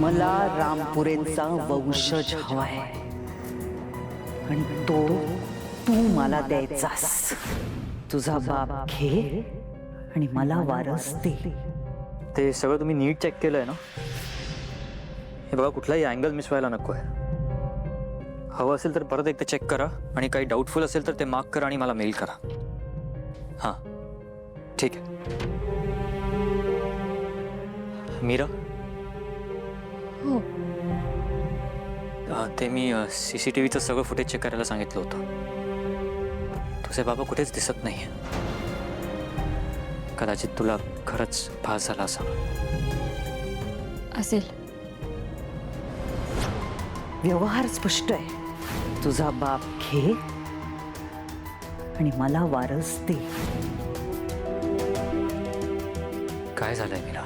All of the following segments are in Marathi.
मला रामपुरेंचा वंशज हवाय आणि तो तू मला द्यायचास. तुझा बाप घे आणि मला वारस दे. ते सगळं तुम्ही नीट चेक केलंय ना? हे बघा, कुठलाही अँगल मिस व्हायला नकोय. हवं असेल तर परत एकदा चेक करा आणि काही डाऊटफुल असेल तर ते मार्क करा आणि मला मेल करा. हां, ठीक आहे. मीरा, हो. ते मी CCTVचं सगळं फुटेज चेक करायला सांगितलं होतं. तुझे बाबा कुठेच दिसत नाहीये. कदाचित तुला खरंच भास झाला असा. असेल. व्यवहार स्पष्ट आहे. तुझा बाप घे आणि मला वारस दे. काय झालंय मीरा?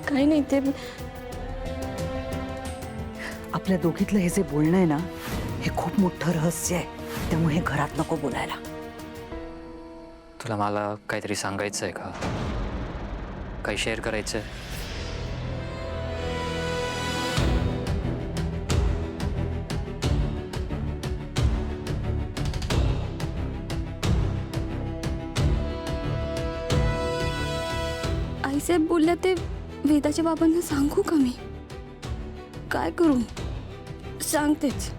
काही नाही, ते आपल्या दोघीतलं हे जे बोलणं आहे ना, हे खूप मोठं रहस्य आहे. त्यामुळे हे घरात नको बोलायला. तुला मला काहीतरी सांगायचं आहे का? काही शेअर करायचं आहे? आईसाहेब बोलल्या ते वेदाच्या बाबांना सांगू का मी? काय करू? सांगतेच.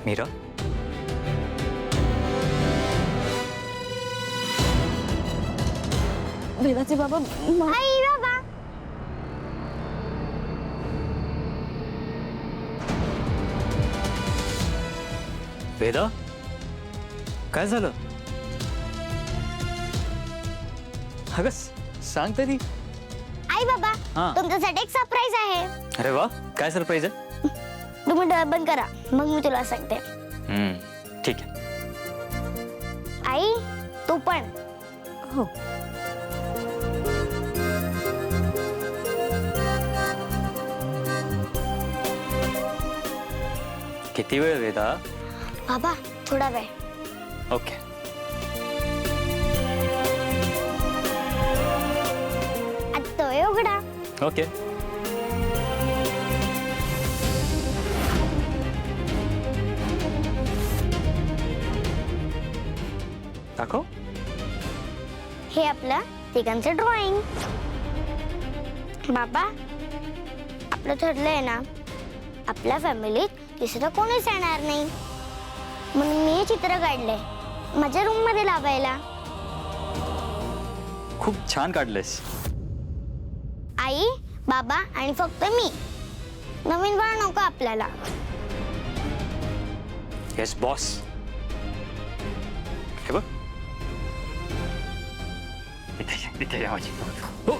मीरा, वेदाचे बाबा आई बाबा, वेदा, काय झालं? अगं सांग तरी. आई बाबा, हां. तुमच्यासाठी एक सरप्राईज आहे. अरे वा, काय सरप्राईज आहे? तुम्ही डोळे बंद करा, मग मी तुला सांगते. ठीक आहे. आई, तू पण. हो. किती वेळ वेदा? बाबा, थोडा वेळ. ओके. आता डोळे उघडा. ओके. दाखव. हे आपलं तिघांचं ड्रॉइंग. बाबा, आपलं ठरलंय ना, आपल्या फॅमिलीत तिसरं कोणीच येणार नाही, म्हणून मी हे चित्र काढलंय माझ्या रूम मध्ये लावायला. खूप छान काढलंयस. आई, बाबा आणि फक्त मी. नवीन बाळ नको आपल्याला. Yes boss. हे बघ, इथे या माझी. हो.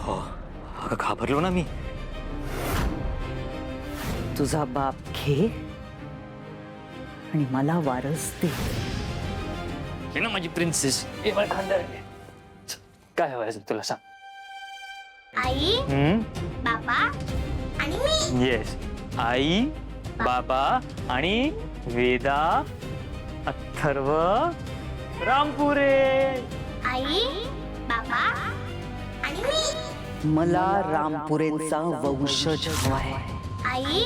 हो, अगं घाबरलो ना मी. तुझा बाप घे आणि मला वारस दे. हे ना माझी प्रिन्सेस. ये मला खांद्यावर घे. काय हवं तुला सांग. आई, बाबा आणि मी. येस, आई, बाबा आणि वेदा, अथर्व, रामपुरे. आई, बाबा आणि मी. मला रामपुरेंचा वंशज हवाय. आई,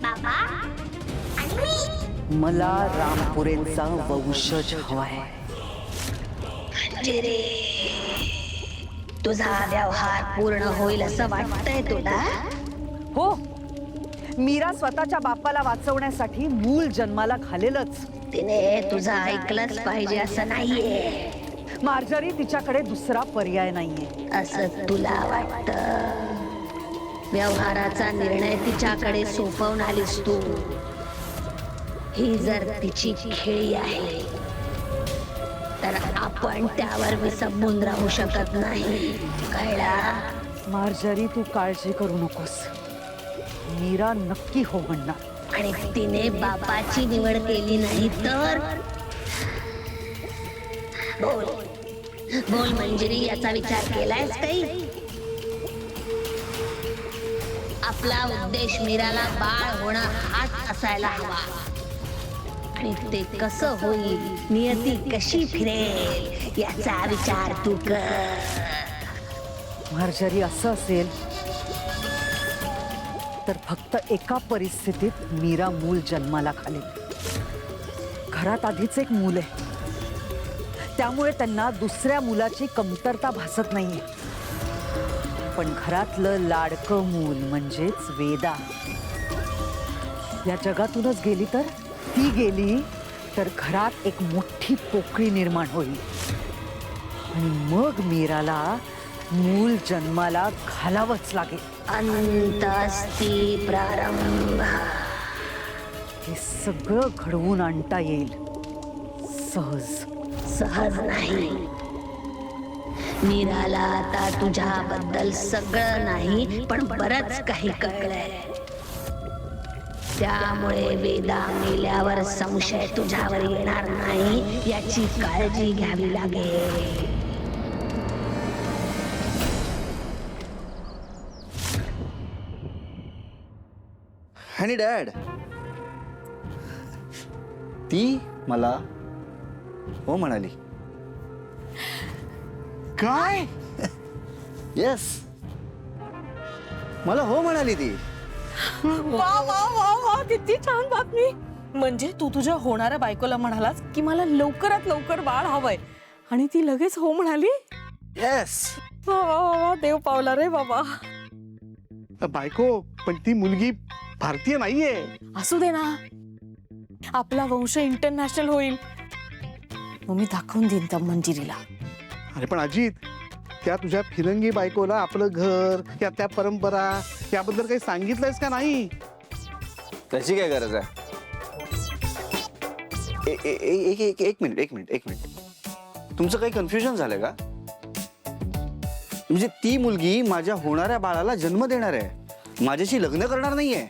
बाबा आणि मी. मला रामपुरेंचा वंशज हवाय. तुझा व्यवहार पूर्ण होईल असं वाटतंय तुला? हो, मीरा स्वतःच्या बापाला वाचवण्यासाठी मूल जन्माला घालेलच. तिने तुझं ऐकलंच पाहिजे असं नाहीये. मार्जरी तिच्याकडे दुसरा पर्याय नाहीये. असं तुला वाटतं? व्यवहाराचा निर्णय तिच्याकडे सोपवून आलीस तू. ही जर तिची खेळी आहे तर आपण त्यावर विसंबून राहू शकत नाही, कळला? मार्जरी, तू काळजी करू नकोस. मीरा नक्की हो म्हणणार. आणि तिने बापाची निवड केली नाही तर? बोल बोल मंजिरी, याचा विचार केलायस काही? आपला उद्देश मीराला बाळ होणं हाच असायला हवा. आणि ते कसं होईल, नियती कशी फिरेल याचा विचार तू कर. मार्जरी असं असेल तर फक्त एका परिस्थितीत मीरा मूल जन्माला घालेल. घरात आधीच एक मूल आहे, त्यामुळे त्यांना दुसऱ्या मुलाची कमतरता भासत नाहीये. पण घरातलं लाडकं मूल म्हणजेच वेदा या जगातूनच गेली तर ती गेली तर घरात एक मोठी पोकळी निर्माण होईल आणि मग मीराला मूल जन्माला घालावंच लागेल. अंतस्ती प्रारंभ. हे सगळं घडवून आणता येईल सहज. सहज नाही. मीराला आता तुझ्याबद्दल सगळं नाही पण बरंच काही कळलंय. त्यामुळे वेदा मेल्यावर संशय तुझ्यावर येणार नाही याची काळजी घ्यावी लागेल. आणि डॅड, ती मला हो म्हणाली. काय? येस, मला हो म्हणाली ती. वा वा वा वा, किती छान बातमी. म्हणजे तू तुझ्या होणाऱ्या बायकोला म्हणालास की मला लवकरात लवकर बाळ हवंय आणि ती लगेच हो म्हणाली. येस. वा वा वा वा, देव पावला रे बाबा. बायको, पण ती मुलगी भारतीय नाहीये. असू दे ना, आपला वंश इंटरनॅशनल होईल. मग मी दाखवून देईन त्या मंजिरीला. अरे पण अजित, त्या तुझ्या फिरंगी बायकोला आपलं घर या त्या परंपरा याबद्दल काही सांगितलंयस का नाही? त्याची काय गरज आहे? एक मिनिट. तुमचं काही कन्फ्युजन झालंय का? म्हणजे ती मुलगी माझ्या होणाऱ्या बाळाला जन्म देणार आहे, माझ्याशी लग्न करणार नाहीये.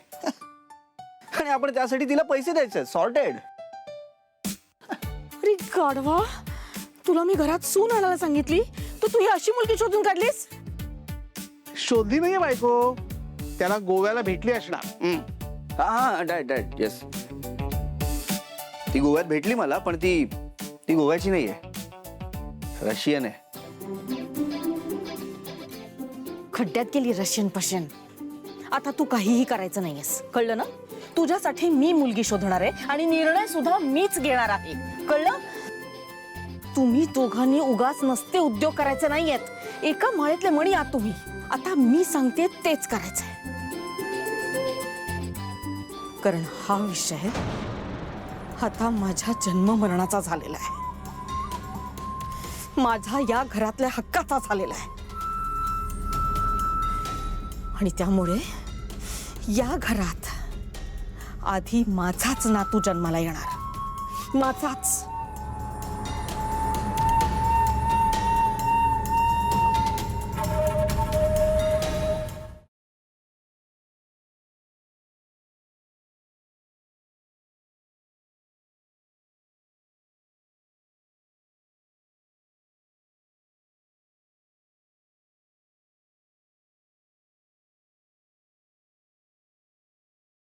आणि आपण त्यासाठी तिला पैसे द्यायचे. सॉर्टेड. अरे गाढवा, तुला मी घरात सून आणायला सांगितली तर तू ही अशी मुलगी शोधून काढलीस. शोधली नाहीये बायको, त्याला गोव्याला भेटली असणार. हा डॅड येस, ती गोव्यात भेटली मला, पण ती गोव्याची नाहीये, रशियन आहे. खड्ड्यात गेली रशियन पशन. आता तू काहीही करायचं नाहीयेस, कळलं ना? तुझ्यासाठी मी मुलगी शोधणार आहे आणि निर्णय सुद्धा मीच घेणार आहे, कळलं? तुम्ही दोघांनी उगाच नसते उद्योग करायचे नाहीयेत. एका माळ्यातले मणी आहात तुम्ही. आता मी सांगते तेच करायचंय, कारण हा विषय आता माझ्या जन्म मरणाचा झालेला आहे, माझ्या या घरातल्या हक्काचा झालेला आहे. आणि त्यामुळे या घरात आधी माझाच नातू जन्माला येणार, माझाच.